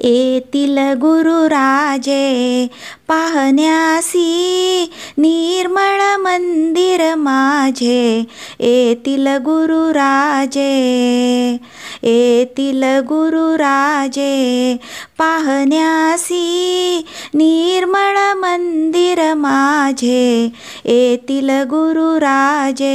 येतील गुरुराजे पाहण्यासी निर्मळ मंदिर माझे. येतील गुरुराजे, येतील गुरुराजे पाहण्यासी निर्मळ मंदिर माझे. येतील गुरुराजे.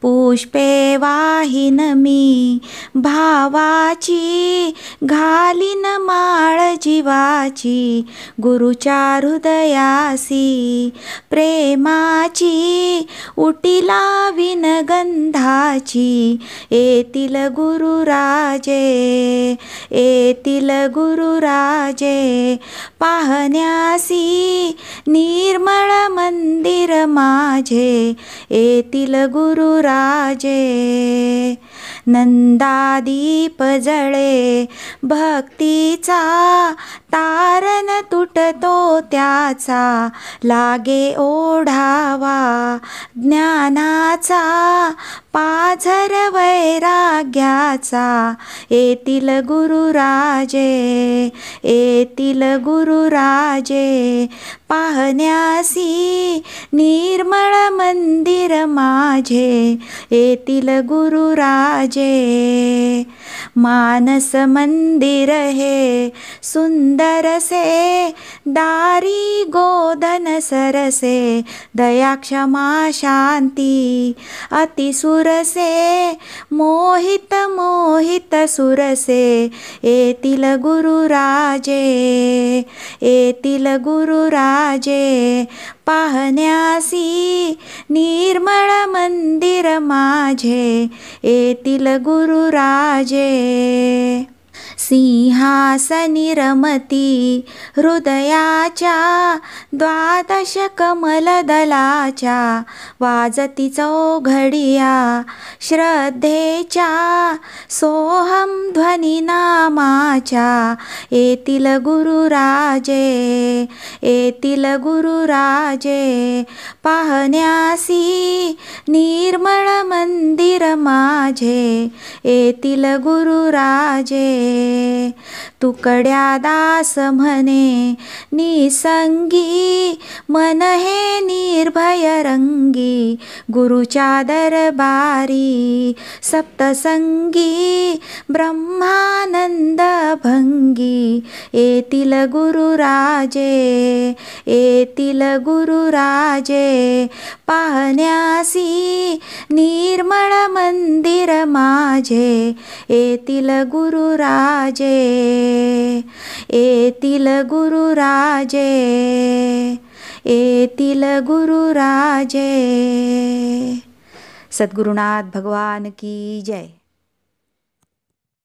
पुष्पे वाहीन मी भावाची, घालीन माळ जीवाची. गुरुच्या हृदयासी प्रेमाची, उटी लावीन गंधाची. येतील गुरुराजे, येतील गुरुराजे पाहण्यासी निर्मळ मंदिर माझे. येतील गुरुराजे. नंदादीप जळे भक्तीचा, तारण तुटतो त्याचा. लागे ओढावा ज्ञानाचा, पाझर वैराग्याचा. येतील गुरुराजे, येतील गुरुराजे पाहण्यासी निर्मळ मंदिर माझे. येतील गुरुराजे. मानस मंदिर हे सुंदर से, दारी गोधन सरसे. दया क्षमा शांती अतिसुरसे, मोहित मोहित सुरसे. येतील गुरुराजे, येतील गुरुराजे पाहण्यासी निर्मळ मंदिर माझे. येतील गुरुराजे. सिंहासनी रमती हृदयाच्या, द्वादश कमलदलाच्या. वाजती चौघडिया श्रद्धेच्या, सोहम ध्वनी नामाच्या. येतील गुरुराजे, येतील गुरुराजे पाहण्यासी निर्मळ मंदिर माझे. येतील गुरुराजे. तुकड्या दास म्हणे निसंगी, मन हे निर्भय रंगी. गुरुच्या दरबारी सप्तसंगी, ब्रह्मानंद भंगी. येतील गुरुराजे, येतील गुरुराजे पाहण्यासी निर्मळ मंदिर माझे. येतील गुरुराजे, येतील गुरुराजे, येतील गुरुराजे. सद्गुरुनाथ भगवान की जय.